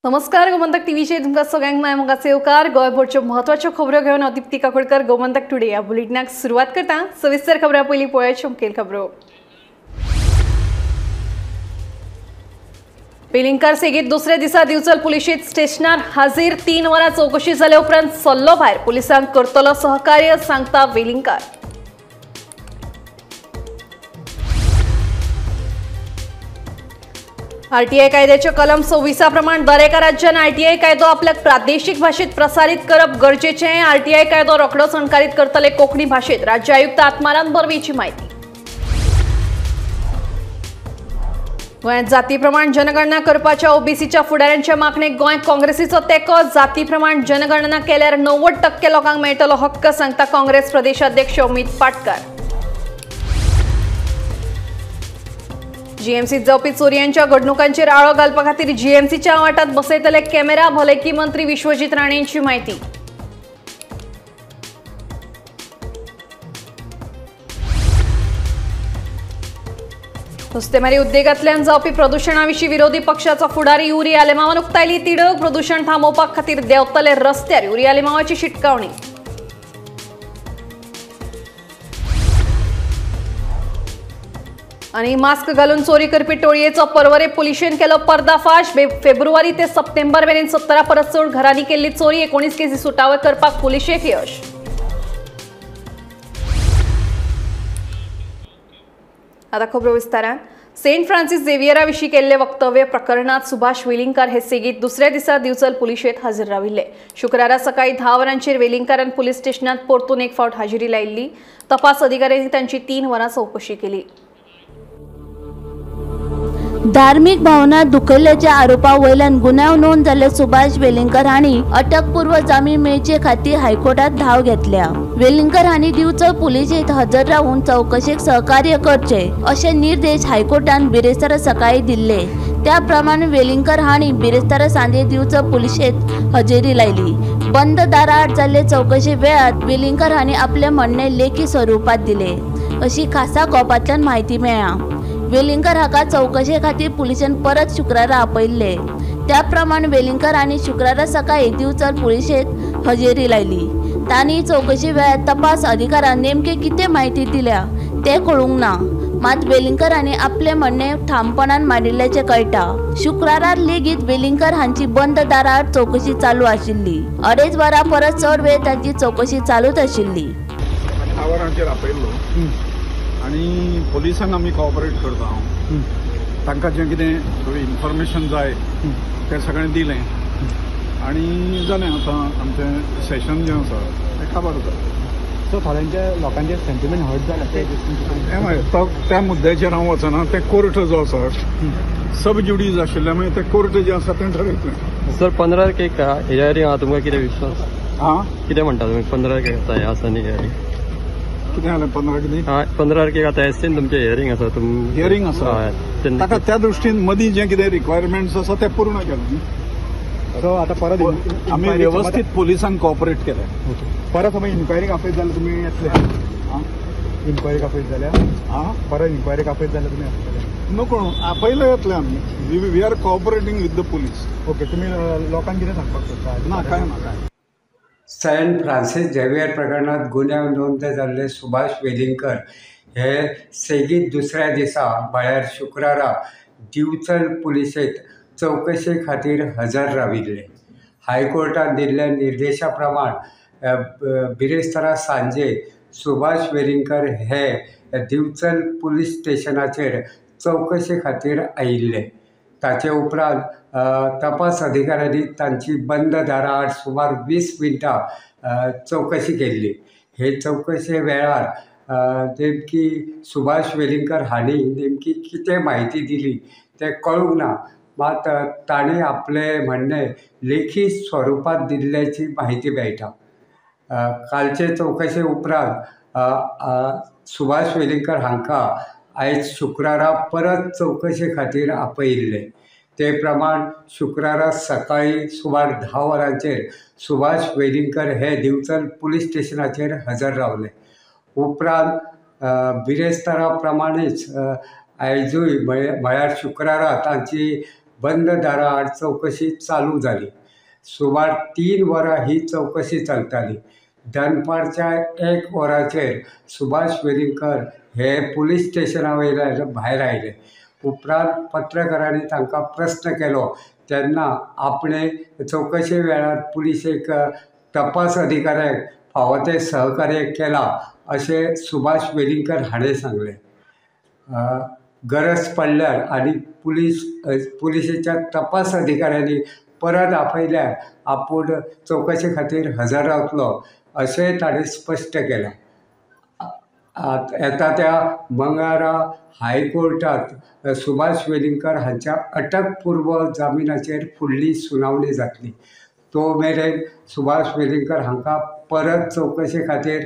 नमस्कार गोमंतक टीव्हीचे तुमका सगळ्यांक मायमोगाचे येवकार गोंयभरच्यो म्हत्वाच्यो खबरो घेवन हांव दीप्ती काकोडकर गोमंतक टुडे ह्या बुलेटिनाक सुरवात करता। सविस्तर खबरां पयलीं पळोवया मुखेल खबरो। वेलिंगकार सेगीत दुसऱ्या दिसा दिवचल पुलिशेंत स्टेशनार हाजीर 3 वरां चौकशी जाल्या उपरांत सल्लो भायर पुलिसांक करतलो सहकार्य सांगता वेलिंगकार। आरटीआय कायद्याच्या कलम 26 प्रमाण दरेका राज्यान आरटीआय कायदो आपल्याक प्रादेशिक भाषेत प्रसारित करप गरजेचे। आरटीआय कायदो रोखडोच अणकारीत करतले कोंकणी भाषेत राज्य आयुक्त आत्माराम बर्वेची माहिती। गोंयांत जाती प्रमाण जनगणना करपाच्या ओबीसीच्या फुडाऱ्यांच्या मागणेक गोंय काँग्रेसीचो तेंको। जाती प्रमाण जनगणना केल्यार 90% लोकांक मेळटलो हक्क सांगता काँग्रेस प्रदेशाध्यक्ष अमित पाटकर। जीएमसीत जावपी चोरयांच्या घडणुकांचेर आळो घालपा खातीर जीएमसीच्या आवाठांत बसयतले कॅमेरा भलायकी मंत्री विश्वजीत राणेंची माहिती। नुस्तेमारी उद्देगांतल्यान जावपी प्रदूषणा विशीं विरोधी पक्षाचो फुडारी युरी आलेमावान उक्तायली तिडक। प्रदूषण थांबोवपा खातीर देंवतले रस्त्यार युरी आलेमावाची शिटकावणी। आणि मास्क घालून चोरी करपी टोळयेचो पर्वरे पुलिशेन केलो पर्दाफाश। फेब्रुवारी ते सप्टेंबर मेरेन 17 परस चड घरांनी केल्ली चोरी 19 केसी सुटावे करपाक पुलिशेक यश। आता खबरो विस्तारान। सेंट फ्रांसिस झेवियरा विशीं केल्ले वक्तव्य प्रकरणात सुभाष वेलिंगकार हे सेगीत दुसऱ्या दिसा दिवचल पुलिशेंत हजर राविल्ले। शुक्रारा सकाळी 10 वरांचेर वेलिंगकारान पुलीस स्टेशनात परतून एक फावट हाजिरी लायिल्ली। तपास अधिकाऱ्यांनी तांची 3 वरां चौकशी केली। धार्मिक भावना दुखयल्याच्या आरोपा वयल्यान गुन्यांव नोंद जाल्ले सुभाष वेलिंगकर हांणी अटकपूर्व जामीन मेळचे खातीर हायकोर्टात धाव घेतल्या। वेलिंगकर हांणी दिवचल पुलिशेंत हजर रावून चौकशेक सहकार्य करचे अशे निर्देश हायकोर्टान बिरेस्तारा सकाळी दिल्ले। त्या प्रमाण वेलिंगकर हांणी बिरेस्तारा सांजे दिवचल पुलिशेंत हजेरी लायली। बंद दाराआड जाल्ले चौकशे वेळार वेलिंगकर हांणी आपले म्हणणे लेखी स्वरुपात दिले अशी खासा कॉपांतल्यान म्हायती मेळ्ळा। वेलिंगकर हाका चौकशे खातीर पुलिशेन परत शुक्रारा आपयल्ले। त्या प्रमाण वेलिंगकर हांणी शुक्रारा सकाळी दिवचल पुलिशेंत हजेरी लायली। तांणी चौकशे वेळार तपास अधिकाऱ्यान नेमके कितें म्हायती दिल्या तें कळूंक ना, मात वेलिंगकर हांणी आपले म्हणणे ठामपणान मांडिल्ल्याचें कळटा। शुक्रारार लेगीत वेलिंगकर हांची बंद दाराआड चौकशी चालू आशिल्ली। 2.5 वरां परस चड वेळ तांची चौकशी चालूच आशिल्ली। आणि पोलिसांक आमी कॉपरेट करता। तांकां जें कितें थोडी इन्फॉर्मेशन जाय तें सगळें दिलें आनी जालें। आतां आमचें सेशन जें आसा तें काबार जालें। सो थोड्यांच्या लोकांचे सेंटिमेंट हर्ट जाले त्या मुद्द्याचेर हांव वचना। तें कोर्ट जो आसा सब ज्युडीज आशिल्ले मागीर तें कोर्ट जें आसा तें ठरयतलें। सर 15 तारखेक हियरिंग आहा, तुमकां कितें विश्वास? कितें म्हणटा तुमी 15 तारखेक आसा हें आसा न्ही हियरिंग? कितें जालें 15 कितें? 15 तारखेक आतां एससीन तुमचें हियरिंग आसा। हियरिंग आसा ताका त्या दृश्टीन मदीं जें कितें रिक्वायरमेंट्स आसा ते पूर्ण केलें। सो आतां परत आमी वेवस्थीत पोलिसांक कॉपरेट केलें। परत आमी इन्क्वायरीक आपयत जाल्यार तुमी येतले? इन्क्वायरीक आपयत जाल्यार परत इन्क्वायरीक आपयत जाल्यार तुमी येतले? नको आपयले येतले आमी। We are cooperating with the police. Okay, तुमी लोकांक कितें सांगपाक सोदता? ना काय ना काय। सेंट फ्रांसिस झेवियर प्रकरणात गुन्यांव नोंद जाल्ले सुभाष वेलिंगकर हे सेगीत दुसऱ्या दिसा म्हळ्यार शुक्रारा दिवचल पुलिशेंत चौकशे खातीर हजर राविल्ले। हायकोर्टान दिल्ल्या निर्देशा प्रमाण बिरेस्तारा सांजे सुभाष वेलिंगकर हे दिवचल पुलीस स्टेशनाचेर चौकशे खातीर आयिल्ले। ताचे उपरांत तपास अधिकाऱ्यांनी तांची बंद दाराआड सुमार 20 मिनटां चौकशी केल्ली। हे चौकशे वेळार नेमकी सुभाष वेलिंगकर हांणी नेमकी कितें म्हायती दिली तें कळूंक ना, मात ताणें आपले म्हणणे लेखी स्वरुपात दिल्ल्याची म्हायती मेळटा। कालचे चौकशे उपरांत सुभाष वेलिंगकर हांकां आयज शुक्रारा परत चौकशे खातीर आपयिल्ले। ते प्रमाण शुक्रारा सकाळी सुमार 10 वरांचेर सुभाष वेलिंगकर हे दिवचल पुलीस स्टेशनाचेर हजर रावले। उपरांत बिरेस्तारा प्रमाणेच आयजूय म्हळ्यार शुक्रारा तांची बंद दारा आड चौकशी चालू जाली. सुमार 3 वरां ही चौकशी चलताली. दनपारच्या 1 वराचेर सुभाष वेलिंगकर हे पुलीस स्टेशना वयल्यान भायर आयले. उपरांत पत्रकारांनी तांकां प्रश्न केलो तेन्ना आपणे चौकशे वेळार पुलिशेक तपास अधिकाऱ्याक फावो तें सहकार्य केलां अशें सुभाष वेलिंगकर हाणें सांगलें. गरज पडल्यार आनी पुलिशेच्या तपास अधिकाऱ्यांनी परत आपयल्यार आपूण चौकशे खातीर हजर रावतलो अशेंय ताणें स्पश्ट केलें. येता त्या मंगळारा हायकोर्टात सुभाष वेलिंगकर हांच्या अटकपूर्व जामिनाचेर फुडली सुनावणी जातली. तो मेरेन सुभाष वेलिंगकर हांकां परत चौकशे खातीर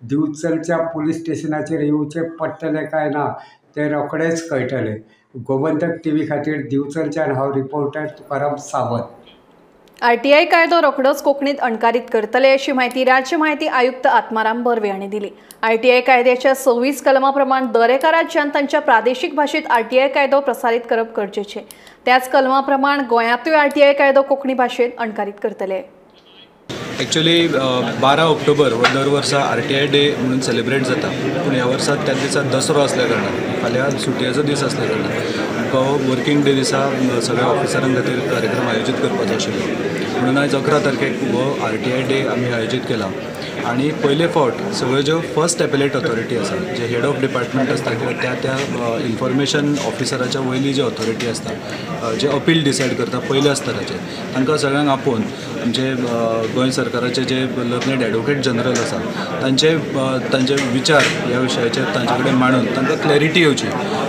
दिवचलच्या पुलीस स्टेशनाचेर येवचें पडटलें काय ना तें रोखडेंच कळटलें. गोमंतक टीव्ही खातीर दिवचलच्यान हांव रिपोर्टर तुकाराम सावंत. RTI कायदो रोखडोच कोंकणीत अणकारीत करतले अशी माहिती राज्य माहिती आयुक्त आत्माराम बर्वे हांणी दिली. RTI कायद्याच्या 26 कलमा प्रमाण दर एका राज्यान तांच्या प्रादेशीक भाशेत RTI कायदो प्रसारीत करप गरजेचें. त्याच कलमा प्रमाण गोंयांतूय RTI कायदो कोंकणी भाशेत अणकारीत करतले. एक्चुअली 12 ऑक्टोबर हो दर वर्सा RTI डे म्हणून सेलिब्रेट जाता. पूण ह्या वर्सा त्या दिसा दसरो असल्या कारणान फाल्यां सुटयेचो दीस असल्या कारणान आमकां वर्किंग डे दिसा सगळ्या ऑफिसरां खातीर कार्यक्रम आयोजीत करपाचो आशिल्लो. म्हणून आयज 11 तारखेक हो RTI डे आमी आयोजीत केला. आणि पयले फावट सगळ्यो ज्यो फर्स्ट एपेलेट ऑथॉरिटी आसा, जे हेड ऑफ डिपार्टमेंट आसता किंवा त्या इन्फॉर्मेशन ऑफिसराच्या वयली जी ऑथॉरिटी आसता, जे अपील डिसायड करता पयल्या स्तराचेर, तांकां सगळ्यांक आपोवन आमचे गोंय सरकाराचे जे लर्नेड एडवोकेट जनरल आसा तांचे विचार ह्या विशयाचेर तांचे कडेन मांडून तांकां क्लॅरिटी येवची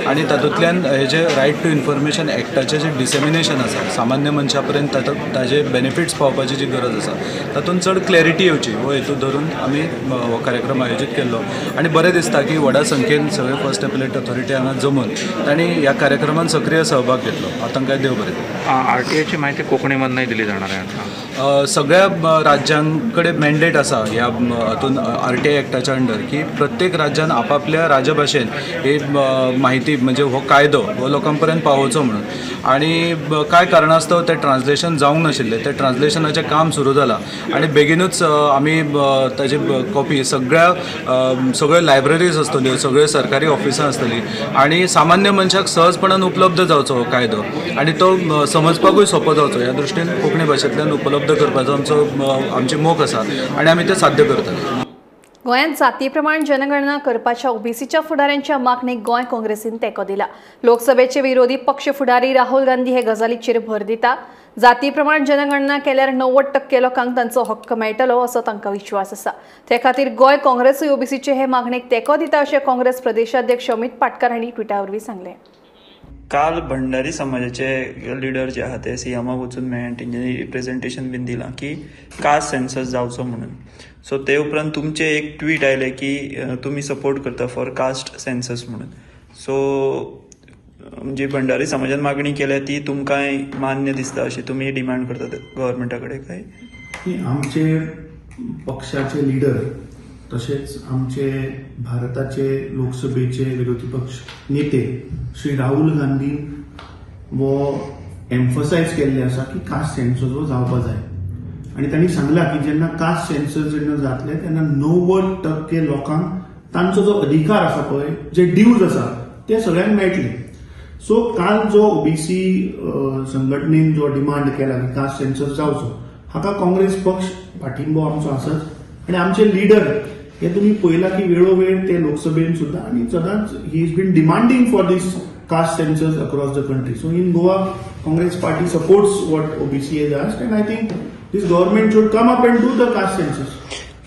आनी तातूंतल्यान हे जे रायट टू इन्फॉर्मेशन एक्टाचें जे डिसेमिनेशन आसा सामान्य मनशा पर्यंत ताजे बेनिफिट्स पावपाची जी गरज आसा तातूंत चड क्लॅरिटी येवची हो हेतू धरून आमी हो कार्यक्रम आयोजीत केल्लो. आनी बरें दिसता की व्हडा संख्येन सगळे फर्स्ट एपेलेट ऑथॉरिटी हांगा जमून तांणी ह्या कार्यक्रमांत सक्रीय सहभाग घेतलो. तांकां देव बरें. RTIची माहिती कोंकणीमधनंही दिली जाणार आहे आता. सगळ्या राज्यांकडे मॅन्डेट आसा ह्या हातून RTI एक्टाच्या अंडर की प्रत्येक राज्यान आपापल्या राजभाशेन ही माहिती म्हणजे हो कायदो हो लोकां पर्यंत पावोवचो म्हणून. आनी कांय कारणास्तव तें ट्रान्सलेशन जावंक नाशिल्लें. तें ट्रान्सलेशनाचें काम सुरू जालां आनी बेगीनूच आमी ताजी कॉपी सगळ्यो लायब्ररीज आसतल्यो, सगळ्यो सरकारी ऑफिसां आसतलीं आनी सामान्य मनशाक सहजपणान उपलब्ध जावचो हो कायदो आनी तो समजपाकूय सोंपो जावचो ह्या दृश्टीन कोंकणी भाशेंतल्यान उपलब्ध करपाचो आमची मोख आसा आनी आमी तें साध्य करतले. गोंयांत जाती प्रमाण जनगणना करपाच्या ओबीसीच्या फुडाऱ्यांच्या मागणीक गोंय काँग्रेसीन तेंको दिला. लोकसभेचे विरोधी पक्ष फुडारी राहुल गांधी हे गजालीचेर भर दिता. जाती प्रमाण जनगणना केल्यार 90% लोकांक तांचो हक्क मेळटलो असो तांकां विश्वास आसा. ते खातीर गोंय काँग्रेसूय ओबीसीचे हे मागणीक तेंको दिता अशें काँग्रेस प्रदेशाध्यक्ष अमित पाटकर हांणी ट्विटा वरवीं सांगलें. काल भंडारी समाजाचे लिडर जे आहात ते सीएमाक वचून मेळ्ळे, तेंच्यांनी रिप्रेझेंटेशन बीन दिलां की कास्ट सेन्सस जावचो म्हणून. सो ते उपरांत तुमचे एक ट्वीट आयले की तुमी सपोर्ट करता फॉर कास्ट सेन्सस म्हणून. सो जी भंडारी समाजान मागणी केल्या ती तुमकांय मान्य दिसता अशी तुमी डिमांड करतात गव्हर्मेंटा कडेन काय? आमचे पक्षाचे लिडर तसेच आमचे भारताचे लोकसभेचे विरोधी पक्ष नेते श्री राहुल गांधी वो एम्फसायज केल्ले आसा की कास्ट सेन्सस हो जावपा जाय आनी तांणी सांगला की जेन्ना कास्ट सेन्सस जेन्ना जातले तेन्ना 90% लोकांक तांचो जो अधिकार आसा पळय, जे ड्यूज आसा ते सगळ्यांक मेळटले. सो काल जो ओबीसी संघटनेन जो डिमांड केला की कास्ट सेन्सस जावचो, हाका काँग्रेस पक्ष पाठिंबो आमचो आसत आनी आमचे लिडर हे तुम्ही पळयला की वेळोवेळ ते लोकसभेन सुद्धा आणि सदांच he is been demanding for this caste census across the country. So in Goa Congress party supports what OBC has asked and I think this government should come up and do the caste census.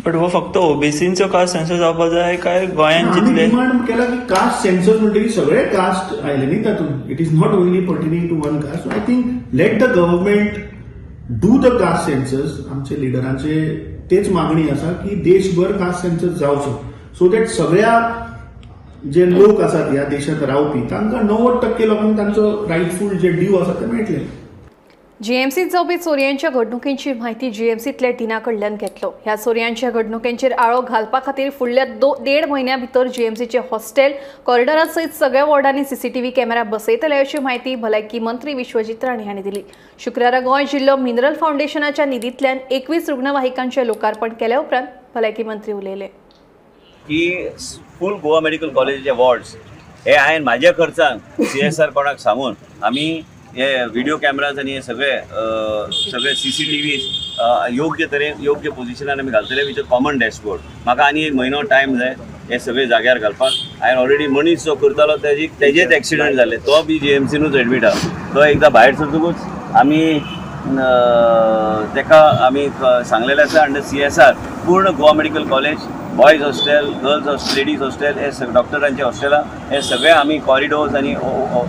But हो फक्त ओबीसींचो caste census जावपा जाय काय गोंयांत जितले demand केला की caste census म्हणटकी सगळे कास्ट आयले न्ही तातूंत. It is not only pertaining to one caste. So I think let the government do the caste census. आमचे लिडरांचे तेच मागणी आसा की देशभर कास्ट सेन्सस जावचो सो दॅट सगळ्या जे लोक आसात ह्या देशात रावपी तांकां 90% लोकांक तांचो रायटफूल जे ड्यू आसा ते मेळटले. जीएमसीत जावपी चोरयांच्या घडणुकांची माहिती जीएमसीतल्या टिना कडल्यान घेतलो. ह्या चोरयांच्या घडणुकांचेर आळो घालपा खातीर फुडल्या 1.5 म्हयन्या भितर जीएमसीचे हॉस्टेल कॉरिडॉरा सयत सगळ्या वॉर्डांनी सीसीटीव्ही कॅमेरा बसयतले अशी माहिती भलायकी मंत्री विश्वजीत राणे हांणी दिली. शुक्रारा गोंय जिल्लो मिनरल फाउंडेशनाच्या निधींतल्यान 21 रुग्णवाहिकांचे लोकार्पण केल्या उपरांत भलायकी मंत्री उलयले की फूल गोवा मेडिकल कॉलेजीचे वॉर्ड्स हे हांवें म्हाज्या खर्चान CSR कोणाक सांगून आमी हे व्हिडिओ कॅमेराज आणि हे सगळे CCTV योग्य तरेन योग्य पोझिशनान आमी घालतले विथ कॉमन डॅशबोर्ड. म्हाका आनी 1 म्हयनो टायम जाय हे सगळे जाग्यार घालपाक. हांवें ऑलरेडी मनीस जो करतालो तेजेच एक्सिडंट जाले, तो बी GMCनूच एडमीट आहा. तो एकदां भायर सरतकूच आमी तेका आमी सांगलेलें आसा अंडर CSR पूर्ण Goa medical college boys hostel, girls hostel, ladies hostel हे डॉक्टरांचे हॉस्टेलां हे सगळे आमी कॉरिडोर्स आणि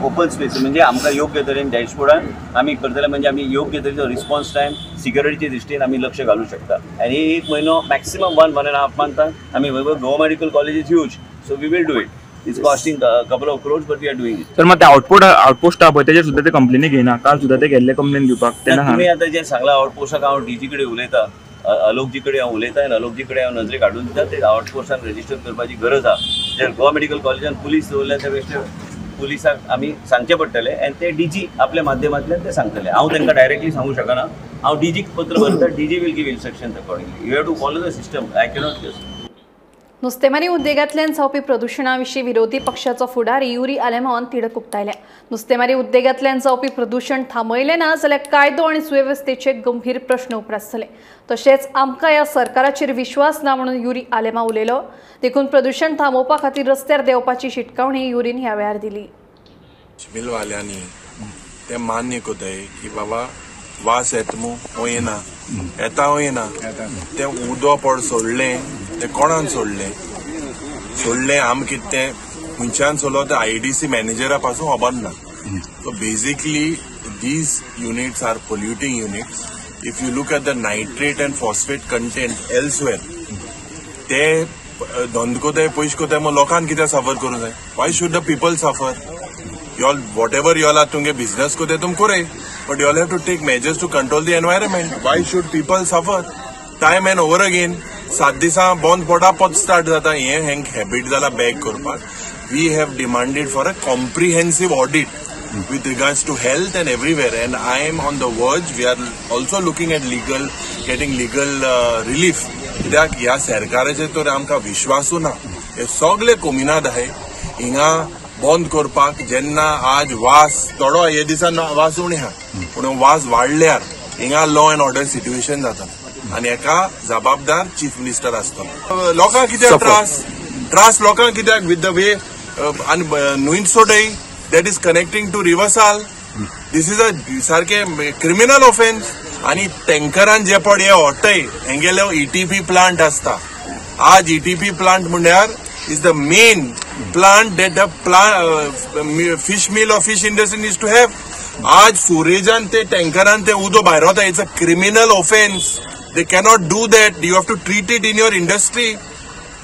ओपन स्पेस म्हणजे आमकां योग्य तरेन डॅशबोर्डान आमी करतले म्हणजे आमी योग्य तरेचो रिस्पॉन्स टायम सिक्युरिटीचे दृश्टीन आमी लक्ष घालूं शकता. आनी 1 म्हयनो मॅक्सिमम 1.5 मंथान आमी Goa medical college is huge, so we will do it. It's costing couple of crores but we are doing it. तर मग ते आउटपोस्ट आहा पळय तेजेर सुद्दां ते कंप्लेनी घेयना. काल सुद्दां ते गेल्ले कंप्लेन दिवपाक. तुमी आतां जे सांगला आउटपोस्टाक हांव DG कडेन उलयतां, अलोकजी कडेन हांव उलयतां आनी अलोकजी कडेन हांव नजरे काडून दिता. ते आउटपोस्टान रजिस्टर करपाची गरज आहा. जर गोवा मेडिकल कॉलेजान पुलीस दवरल्या त्या वेळेस पुलिसाक आमी सांगचे पडटले आनी ते DG आपल्या माध्यमांतल्यान ते सांगतले. हांव तांकां डायरेक्टली सांगूं शकना. हांव DGक पत्र बरयता, DG will give instructions accordingly. You have to follow the system. I cannot just. नुस्तेमारी उद्देगांतल्यान जावपी प्रदूषणाविशीं विरोधी पक्षाचो फुडारी युरी आलेमावन तिडक उक्तायल्या. नुस्तेमारी उद्देगांतल्यान जावपी प्रदूषण थांबयलें ना जाल्यार कायदो आनी सुवेवस्थेचे गंभीर प्रश्न उपरासतले. तशेंच आमकां ह्या सरकाराचेर विश्वास ना म्हणून युरी आलेमा उलयलो. देखून प्रदूषण थांबोवपा खातीर रस्त्यार देवपाची शिटकावणी युरीन ह्या वेळार दिली. मिलवाल्यांनी ते मान्य कोताय की बाबा वास येतमू वयना येता ते उदो पड सोडलें ते कोणान सोडलें आम कितें तें खंयच्यान सोडलो ते IDC मॅनेजरा पासून खबर ना. So basically these units are polluting units. If you look at the nitrate and phosphate content elsewhere ते धंद कोताय पयश कोताय मग लोकांक कितें सफर करूं जाय. Why should the people suffer? Y'all whatever y'all are तुमगे बिजनेस कोताय तुम कोरे, but you all have to take measures to control the environment. Why should people suffer? Time and over again, 7 दिसा बंद पडापत start जाता. हे हेंक habit जाला back करपाक. We have demanded for a comprehensive audit with regards to health and everywhere. And I am on the verge. We are also looking at getting legal relief. कित्याक ह्या सरकाराचे तर आमकां विश्वासू ना. हे सगळे कोमिनाद आहाय हिंगा बंद करपाक. जेन्ना आज वास थोडो हे दिसान वास उणे आहा पूण वास वाडल्यार हिंगा लॉ अँड ऑर्डर सिट्युएशन जाता आनी हेका जबाबदार चीफ मिनिस्टर आसता. लोकांक कित्याक त्रास लोकांक कित्याक विथ द वे आनी नुईन सोडय that is connecting to reversal. This is a सारखे क्रिमिनल ऑफेन्स. आनी टँकरान जे पड हे ओडटय हेंगेलो ETP प्लांट आसता. आज ETP प्लांट म्हणल्यार is the main plant that the fish mill or fish industry needs to have. आज सूरेजान ते टँकरान ते उदो भायर वता. It's a criminal offense. They cannot do that. You have to treat it in your industry.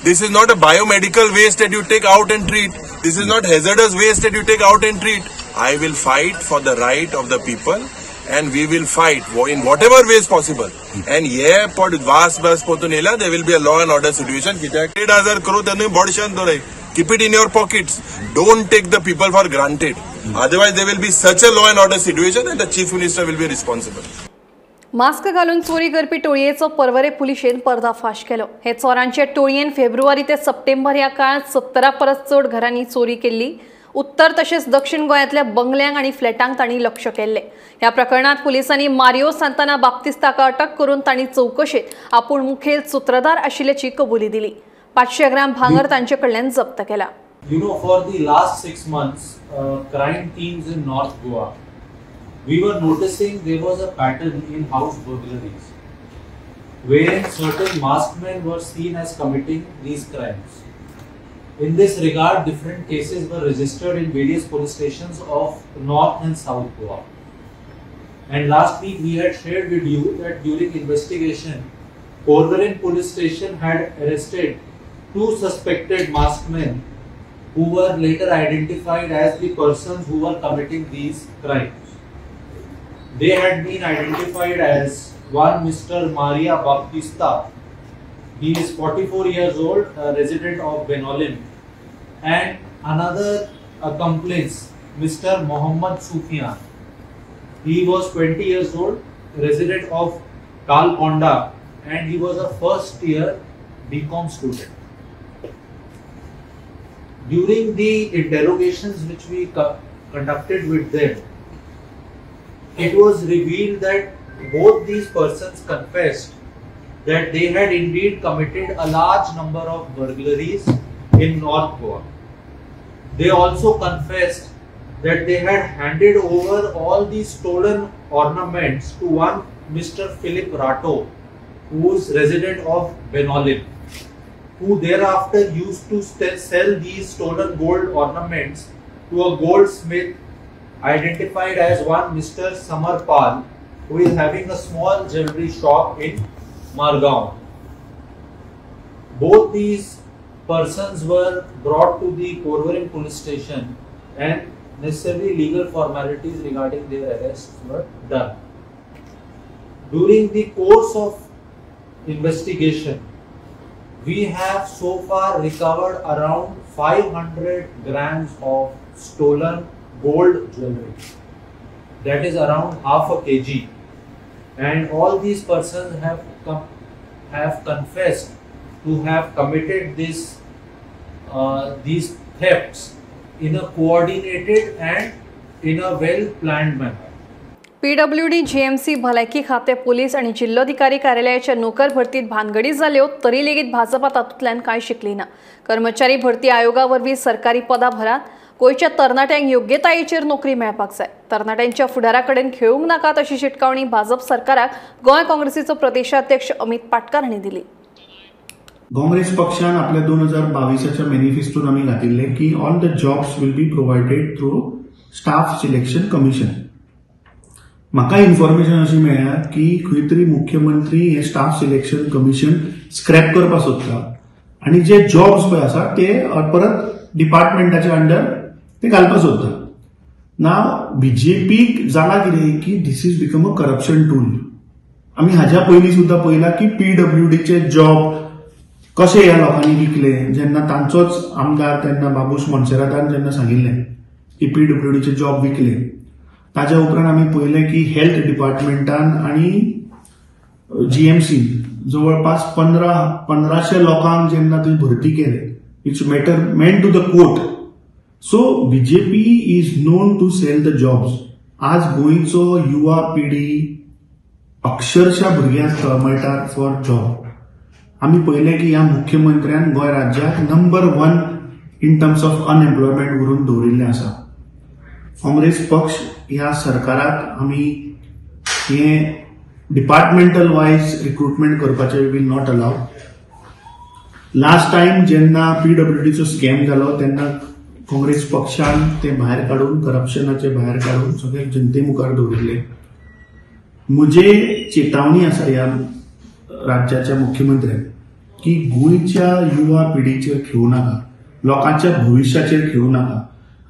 This is not a biomedical waste that you take out and treat. This is not hazardous waste that you take out and treat. I will fight for the right of the people and we will fight in whatever ways possible. And yeah, pod vas potun ela there will be a law and order situation. कित्याक 1,000 crore त्यांनी बडशान दवराय. Keep it in your pockets. Don't take the people for granted. Otherwise there will be such a law and order situation and the chief minister will be responsible. Mask घालून चोरी करपी टोळयेचो पर्वरे पुलिशेन पर्दाफाश केलो. हे चोरांचे टोळयेन February ते September ह्या काळात 70 परस चड घरांनी चोरी केल्ली. उत्तर तशेंच दक्षिण गोंयांतल्या बंगल्यांक आणि फ्लॅटांक तांणी लक्ष केल्ले. ह्या प्रकरणात पुलिसांनी मारियो सांताना बाप्तिस्ताका अटक करून तांणी चौकशेत आपूण मुखेल सूत्रधार आशिल्ल्याची कबुली दिली. 500 ग्राम भांगर तांचे कडल्यान जप्त केला. You know, for the last 6 months, crime teams in North Goa, we were noticing there was a pattern in house burglaries, where certain masked men were seen as committing these crimes. In this regard, different cases were registered in various police stations of North and South Goa. And last week we had shared with you that during investigation, Porvorim police station had arrested 2 suspected masked men who were later identified as the persons who were committing these crimes. they had been identified as one Mr. Maria Baptista. He is 44 years old, a resident of Benolim, and another accomplice, Mr. Mohammad Sufian. He was 20 years old, resident of Kalkonda, and he was a first year BCom student. During the interrogations which we conducted with them, it was revealed that both these persons confessed that they had indeed committed a large number of burglaries in North Goa. They also confessed that they had handed over all these stolen ornaments to one Mr. Philip Rato, who is resident of Benolim, who thereafter used to sell these stolen gold ornaments to a goldsmith identified as one Mr. Samarpal, who is having a small jewelry shop in Margaon. Both these persons were brought to the Porvorim police station and necessary legal formalities regarding their arrests were done. During the course of investigation, we have so far recovered around 500 grams of stolen gold jewelry. That is around half a kg. And all these persons have confessed to have committed these thefts in a coordinated and in a well-planned manner. PWD GMC भलायकी खाते police आणि जिल्हाधिकारी कार्यालयाच्या नोकर भरतीत भानगडी जाल्यो तरी लेगीत भाजपा तातूंतल्यान कांय शिकली ना. कर्मचारी भरती आयोगावरवीं सरकारी पदां भरात गोंयच्या तरणाट्यांक योग्यतायेचेर नोकरी मेळपाक जाय. तरणाट्यांच्या फुडारा कडेन खेळूंक नाकात अशी शिटकावणी भाजप सरकाराक गोंय काँग्रेसीचो प्रदेशाध्यक्ष अमित पाटकार हांणी दिली. काँग्रेस पक्षान आपल्या 2022च्या मॅनिफेस्टोन आमी घातिल्ले की all the jobs will be provided through staff selection commission. म्हाका इन्फॉर्मेशन अशी मेळ्ळ्या की खंय तरी मुख्यमंत्री हे स्टाफ सिलेक्शन कमिशन स्क्रॅप करपाक सोदता आनी जे जॉब्स पळय आसा ते परत डिपार्टमेंटाच्या अंडर ते घालपाक सोदता. नाव बीजेपीक जाला कितें की this is become a corruption tool. आमी हाज्या पयलीं सुद्दां पळयलां की PWDचे जॉब कशे ह्या लोकांनी विकले. जेन्ना तांचोच आमदार तेन्ना बाबूश मोन्सेरातान जेन्ना सांगिल्लें की PWDचे जॉब विकले, ताज्या उपरांत आमी पळयलें की हेल्थ डिपार्टमेंटान आनी GMC जवळपास 1500 लोकांक जेन्ना थंय भरती केले, it's meant to the court. So BJP is known to sell the jobs. आज गोंयचो युवा पिढी अक्षरशः भुरग्यांक तळमळटा फॉर जॉब. आमी पळयलें की ह्या मुख्यमंत्र्यान गोंय राज्याक number 1 in terms of unemployment व्हरून दवरिल्लें आसा. काँग्रेस पक्ष ह्या सरकाराक आमी हे डिपार्टमेंटल वायज रिक्रुटमेंट करपाचे will not allow. Last time जेन्ना PWDचो स्कॅम जालो तेन्ना काँग्रेस पक्षान ते भायर काडून करप्शनाचे भायर काडून सगळे जनते मुखार दवरिल्ले. म्हजे चेतावणी आसा ह्या राज्याच्या मुख्यमंत्र्याक की गोंयच्या युवा पिढीचेर खेळू नाका, लोकांच्या भविश्याचेर खेळू नाका.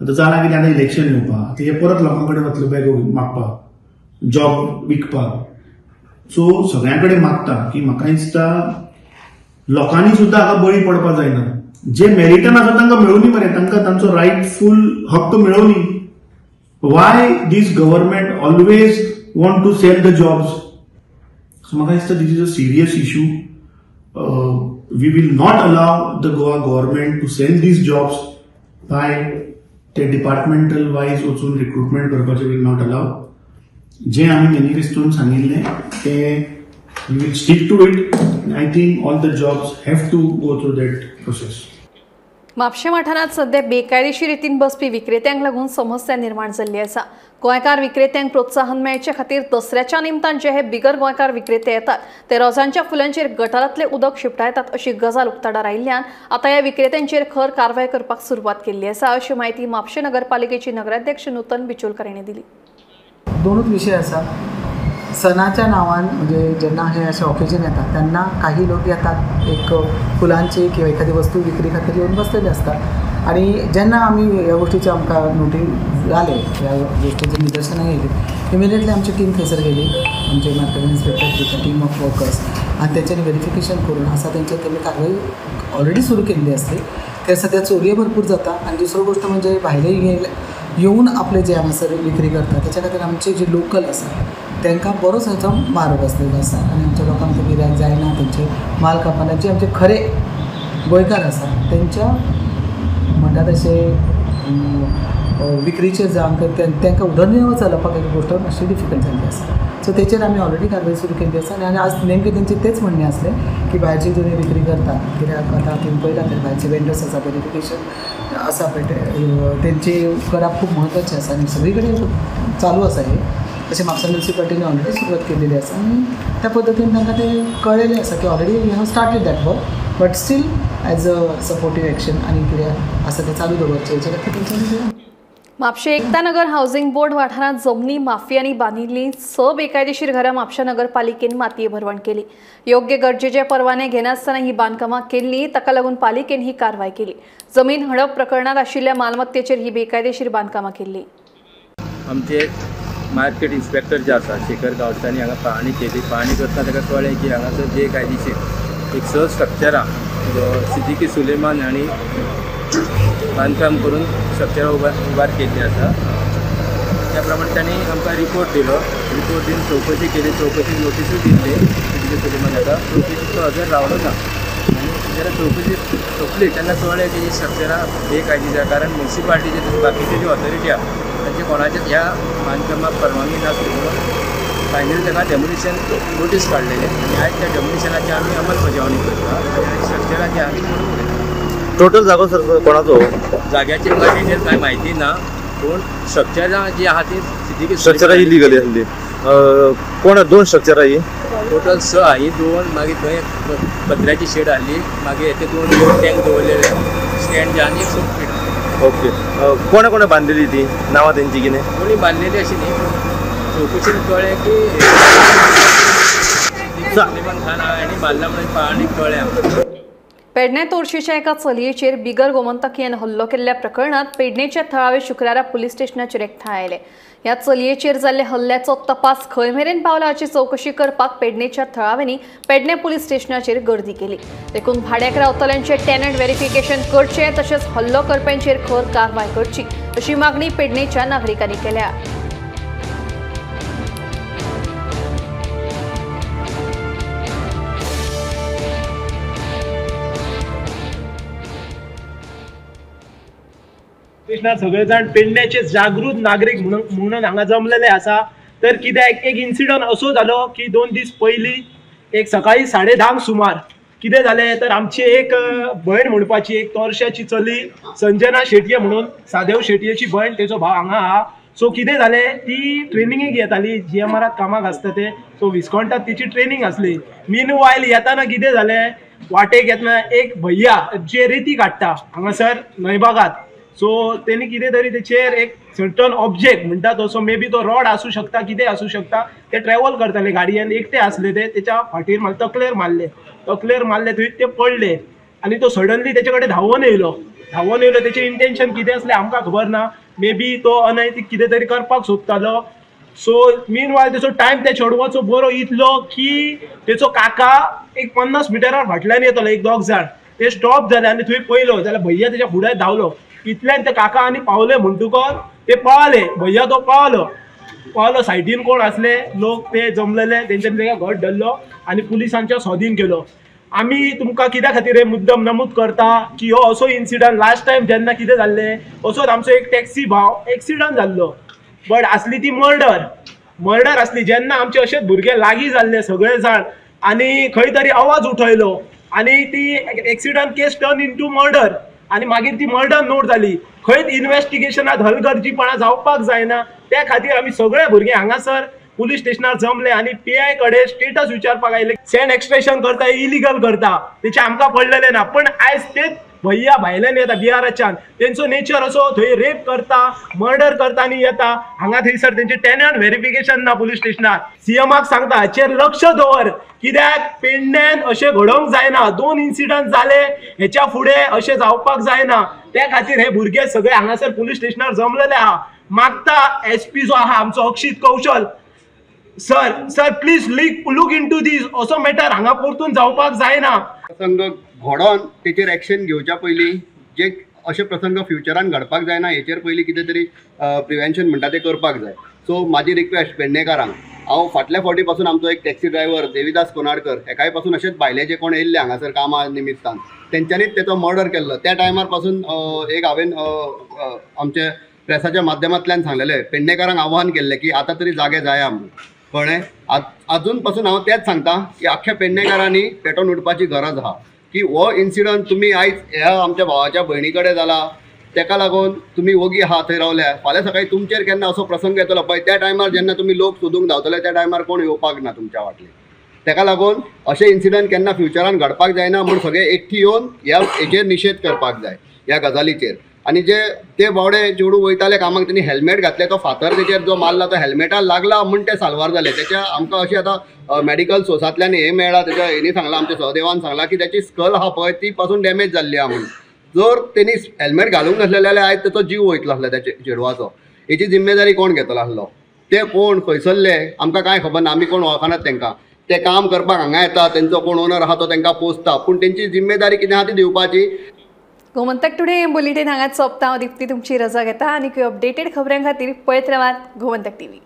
आता जालां कितें आतां इलेक्शन येवपाक, ते परत लोकां कडेन वतले बॅग मागपाक, जॉब विकपाक. सो सगळ्यां कडेन मागता की म्हाका दिसता लोकांनी सुद्दां हाका बळी पडपाक जायना. जे मेरिटान आसा तांकां मेळुनी मरे, तांकां तांचो रायटफूल हक्क मेळुनी. Why this government always want to sell the jobs. So म्हाका दिसता this is a serious issue. We will not allow the Goa government to sell these jobs by ते डिपार्टमेंटल वायज वचून रिक्रुटमेंट करपाचे विल नॉट अलाव. जे आमी मॅनिफेस्टोन सांगिल्लें ते we will stick to it. I think all the jobs have to go through that process. म्हापशें वाठारांत सध्या बेकायदेशीर रितीन बसपी विक्रेत्यांक लागून समस्या निर्माण जाल्ली आसा. गोंयकार विक्रेत्यांक प्रोत्साहन मेळचे खातीर दसऱ्याच्या निमतान जे हे बिगर गोंयकार विक्रेते येतात ते रोजांच्या फुलांचेर गटारांतले उदक शिंपडायतात अशी गजाल उक्ताडार आयिल्ल्यान आतां ह्या विक्रेत्यांचेर खर कारवाय करपाक सुरवात केल्ली आसा अशी माहिती म्हापशें नगरपालिकेची नगराध्यक्ष नूतन बिचोलकर हांणी दिली. दोनूच विषय आसा. सणाच्या नावान म्हणजे जेन्ना हे असे ऑकेजन येतात तेन्ना काही लोक येतात एक फुलांची किंवा एखादी वस्तू विक्री खातीर येवन बसलेले असतात आणि जेन्ना आमी ह्या गोष्टीचे आमकां नोटीस जाले ह्या गोष्टीचे निदर्शनां येयली इमिडिएटली आमची टीम थंयसर गेली, आमचे marketing inspector team of workers, आणि त्याच्यानी व्हेरिफिकेशन करून असा त्यांनी कारवाई ऑलरेडी सुरू केलेली असते. ते सध्या चोरी भरपूर जाता, आणि दुसरी गोष्ट म्हणजे भायले येऊन आपले जे हांगासर विक्री करतात त्याच्या खातीर आमचे जे लोकल आसा तांकां बरोच हाचो मार बसलेलो आसा, आनी आमच्या लोकांक ते गिरायक जायना, तेंचे माल कापना. जे आमचे खरे गोंयकार आसा तेंच्या म्हणटा तशें विक्रीचेर जावन तांकां उदरनिर्वाह चलोवपाक एक गोश्ट मातशी डिफिकल्ट जाल्ली आसा. सो तेचेर आमी ऑलरेडी कारवाई सुरू केल्ली आसा, आनी आज नेमकें तेंचें तेच म्हणणें आसलें की भायरची तुमी विक्री करतात कित्याक आतां तुमी पळयलां तर भायरचे वेंडर्स आसा, व्हेरिफिकेशन आसा पळय तेंची करप खूब म्हत्वाचें आसा, आनी सगळी कडेन चालू आसा हें. तशें म्हापसा म्युनिसिपालिटीने ऑलरेडी सुरवात केलेली आसा, आनी त्या पद्दतीन तांकां तें कळलेलें आसा की already you have started that work, but still as a supportive action आनी कितें आसा तें चालू दवरचें हेच्या खातीर तेंच्यांनी. म्हापशे एकता नगर हावसिंग बोर्ड वाठारात जमनी माफियांनी बांधिल्लीं 6 बेकायदेशीर घरां म्हापशा नगरपालिकेन मातये भरवण केली. योग्य गरजेचे परवाने घेनासतना ही बांदकामां केल्ली, ताका लागून पालिकेन ही कारवाय केली. जमीन हडप प्रकरणात आशिल्ल्या मालमत्तेचेर ही बेकायदेशीर बांदकामां केल्ली. आमचे मार्केट इन्स्पेक्टर जे आसा शेखर गांवच्यानी हांगा पाहणी केली. पाहणी करतना ताका कळ्ळें की हांगासर बेकायदेशीर एक 6 स्ट्रक्चरां सिद्दीकी सुलेमान हांणी बांदकाम करून स्ट्रक्चरां उबार केल्ली आसा. त्या प्रमाणे तांणी आमकां रिपोर्ट दिलो. रिपोर्ट दिवन चौकशी केली. चौकशी नोटीसूय दिल्ली सिद्दीकी सुलेमान हाका. चौकशीचो हजर रावलो ना, आनी जेन्ना चौकशी सोंपली तेन्ना कळ्ळें की ही स्ट्रक्चरां बेकायदेशीर आसा, कारण म्युनिसिपालिटीचे बाकीचे जी ऑथॉरिटी आसा तांचे कोणाचेच ह्या बांदकामाक परवानगी नासली म्हणून फायनली ताका डेमोलिशन नोटीस काडलेले, आनी आयज त्या डेमोलिशनाची आमी अंमलबजावणी करता. स्ट्रक्चराची आमी पडून उडयता. टोटल जागो सर कोणाचो? जाग्याची म्हाका डिटेल कांय म्हायती ना, पूण स्ट्रक्चरां जी आहा ती सिद्दीकी स्ट्रक्चरां इलिगल आसली. कोण 2 स्ट्रक्चरां ही? टोटल 6 आहा. ही 2 मागीर थंय पत्र्याची शेड आसली, मागीर येते 2 टँक दवरलेले स्टँड जे आनी 1 फीट. ओके. कोणा कोणा बांदलेली ती? नांवां तेंची कितें? कोणी बांदलेली अशी न्ही, चौकशीन कळ्ळें की सुलेमान खान हांणी बांदला म्हणून पाहणी कळ्ळें आमकां. पेडणे तोरशेच्या एका चलयेचेर बिगर गोमंतकीयान हल्लो केल्ल्या प्रकरणात पेडणेच्या थळावे शुक्रारा पुलीस स्टेशनाचेर एकठांय आयले. ह्या चलयेचेर जाल्ल्या हल्ल्याचो तपास खंय मेरेन पावला हाची चौकशी करपाक पेडणेच्या थळाव्यांनी पेडणे पुलीस स्टेशनाचेर गर्दी केली. देखून भाड्याक रावतल्यांचे टेनंट व्हेरिफिकेशन करचे, तशेंच हल्लो करप्यांचेर खर कारवाय करची अशी मागणी पेडणेच्या नागरिकांनी केल्या. सगळे जाण पेडण्याचे जागृत नागरिक म्हणून हांगा जमलेले आसा. तर कित्याक एक इन्सिडंट असो जालो की 2 दीस पयलीं एक सकाळी 10:30 सुमार कितें जालें तर आमची एक भयण म्हणपाची एक तोरश्याची चली संजना शेटये म्हणून, सादेव शेटयेची भयण, तेचो भाव हांगा आहा. सो कितें जालें, ती ट्रेनिंगेक येताली GMRाक कामाक आसता ते. सो विस्कोंटात तिची ट्रेनिंग आसली. मीनवायल येताना कितें जालें, वाटेक येतना एक भैया जे रेती काडटा हांगासर न्हयभागात. सो तेणी कितें तरी तेचेर एक सर्टन ऑब्जेक्ट म्हणटा तो, सो मे बी तो रॉड आसूं शकता, कितें आसूं शकता. ते ट्रॅव्हल करताले गाडयेन, एकटे आसले ते. तेच्या फाटीर तकलेर मारले, थंय ते पडले, आनी तो सडनली तेचे कडेन धांवून येयलो. तेचें इंटेन्शन कितें आसलें आमकां खबर ना. मे बी तो अनैतीक कितें तरी करपाक सोदतालो. सो मीनवायल तेचो टायम त्या चेडवाचो बरो इतलो की तेचो काका एक 50 मिटरार फाटल्यान येतलो, एक 2 जाण. ते स्टॉप जाले आनी थंय पयलो जाल्यार भैया तेच्या फुडें धांवलो. इतल्यान ते काका आनी पावले म्हणटकच ते पळाले, भैया तो पळालो सायडीन कोण आसले लोक ते जमलेले, तेंच्यांनी तेका घट धरलो आनी पुलिसांच्या स्वाधीन केलो. आमी तुमकां कित्या खातीर हे मुद्दम नमूद करता की हो असो इन्सिडंट लास्ट टायम जेन्ना कितें जाल्लें, असोच आमचो एक टॅक्सी भाव एक्सिडंट जाल्लो, बट आसली ती मर्डर आसली. जेन्ना आमचे अशेच भुरगे लागीं जाल्ले सगळे जाण आनी खंय तरी आवाज उठयलो आनी ती एक्सिडंट केस टर्न इंटू मर्डर, आनी मागीर ती मर्डर नोट जाली. खंयच इन्व्हेस्टिगेशनात हलगर्जीपणा जावपाक जायना. त्या खातीर आमी सगळे भुरगे हांगासर पुलीस स्टेशनार जमले आनी PI कडेन स्टेटस विचारपाक आयले. सँड एक्सट्रॅक्शन करता इलिगल करता तेचे आमकां पडलेले ना, पण आयज तेच भैया भायल्यान येता बिहाराच्यान, तेंचो नेचर असो, थंय रेप करता, मर्डर करता आनी येता हांगा. थंयसर तेंचे टेनंट व्हेरिफिकेशन ना पुलीस स्टेशनार. CMाक सांगता हाचेर लक्ष दवर, कित्याक पेडण्यान अशें घडोवंक जायना. 2 इन्सिडंट जाले, हेच्या फुडें अशें जावपाक जायना. त्या खातीर हे भुरगे सगळे हांगासर पुलीस स्टेशनार जमलेले आहा. मागता SP जो आहा आमचो Akshit Kaushal sir please look into this असो मॅटर हांगा परतून जावपाक जायना. प्रसंग घडोवन तेचेर एक्शन घेवच्या पयलीं जे अशे प्रसंग फ्युचरान घडपाक जायना हेचेर पयलीं कितें तरी प्रिव्हेन्शन म्हणटा तें करपाक जाय. सो म्हाजी रिक्वेस्ट पेडणेकारांक, हांव फाटल्या फावटी पासून आमचो एक टॅक्सी ड्रायव्हर देविदास कोनाडकर एकाय पासून अशेंच भायले जे कोण येयल्ले हांगासर कामा निमित्तान तेंच्यांनीच तेचो मर्डर केल्लो. त्या टायमार पासून एक हांवें आमचे प्रेसाच्या माध्यमांतल्यान सांगलेलें पेडणेकारांक आव्हान केल्लें की आतां तरी जागे जाया म्हणून. कळ्ळें? आजून पासून हांव तेंच सांगता की आख्ख्या पेडणेकारांनी पेटोवन उठपाची गरज आहा की हो इन्सिडंट तुमी आयज ह्या आमच्या भावाच्या भयणी कडेन जाला तेका लागून तुमी ओगी आहा थंय रावल्या. फाल्यां सकाळी तुमचेर केन्ना असो प्रसंग येतलो पळय त्या टायमार जेन्ना तुमी लोक सोदूंक धांवतले त्या टायमार कोण येवपाक ना तुमच्या फाटले. तेका लागून अशे इन्सिडंट केन्ना फ्युचरान घडपाक जायना म्हूण सगळे एकठी येवन ह्या हेचेर निशेध करपाक जाय ह्या गजालीचेर. आनी जे ते बावडे चेडूं वयताले कामाक त्यांनी हेल्मेट घातले तो फातर तेचेर जो मारला तो हेल्मेटार लागला म्हूण ते साल्वार जाले. त्याच्या आमकां अशी आतां मेडिकल सोर्सांतल्यान हे मेळ्ळा त्याच्या हेणी सांगलां आमच्या सहदेवान सांगलां की त्याची स्कल आहा पळय ती पासून डॅमेज जाल्ली आहा म्हणून. जर तेणी हेल्मेट घालूंक नासलें जाल्यार आयज तेचो जीव वयतलो आसलो त्या चेडवाचो. हेची जिम्मेदारी कोण घेतलो आसलो? ते कोण खंयसरले आमकां कांय खबर ना. आमी कोण वळखनात तेंकां. ते काम करपाक हांगा येता तेंचो कोण ओनर आहा तो तेंकां पोसता पूण तेंची जिम्मेदारी कितें आहा ती दिवपाची. गोमंतक टुडे बुलेटिन हांगाच सोंपता. हांव दिप्ती तुमची रजा घेता आनी अपडेटेड खबरां खातीर पळयत रावात गोमंतक TV.